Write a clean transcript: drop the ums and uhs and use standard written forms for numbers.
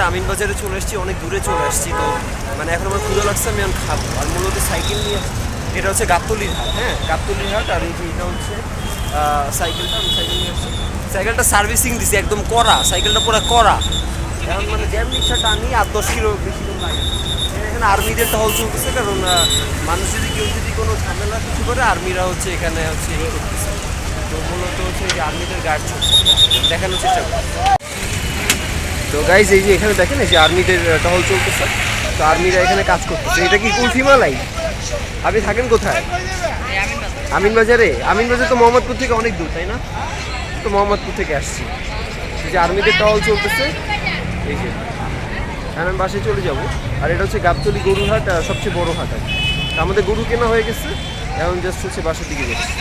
আমিনবাজারে চলে এসেছি, অনেক দূরে চলে আসছি। তো মানে এখন আমার ক্ষুধা লাগছে, আমি এখন খাবো। আর মূলত সাইকেল নিয়ে, এটা হচ্ছে গাবতলির হাট, হ্যাঁ গাবতলির হাট। আর এই যে এটা হচ্ছে সাইকেলটা, আমি সাইকেল নিয়ে আসছি। সাইকেলটা সার্ভিসিং দিছি, একদম করা সাইকেলটা, পুরো করা। এখন মানে যেমনি ইচ্ছা টানি, 8-10 কিলো বেশি কম লাগে না। এখানে আর্মিদের টহল চলতেছে, কারণ মানুষ যদি কেউ যদি কোনো ঝামেলা কিছু করে, আর্মিরা হচ্ছে এখানে হচ্ছে ই করতেছে। তো মূলত হচ্ছে এই যে আর্মিদের গার্ড চলছে, দেখানোর চেষ্টা করি। তো গাইজ এই যে এখানে দেখেন, এই যে আর্মিদের টহল চলতেছে। তো আর্মিরা এখানে কাজ করতেছে। এটা কি কুলফি মালাই? আপনি থাকেন কোথায়? আমিনবাজারে। আমিনবাজার তো মোহাম্মদপুর থেকে অনেক দূর, তাই না? তো মোহাম্মদপুর থেকে আসছি। এই যে আর্মিদের টহল চলতেছে, এই যে এখন আমি বাসায় চলে যাব। আর এটা হচ্ছে গাবতলী গরুর হাট, সবচেয়ে বড় হাট আর কি। আমাদের গরু কেনা হয়ে গেছে, এখন জাস্ট হচ্ছে বাসার দিকে যাচ্ছি।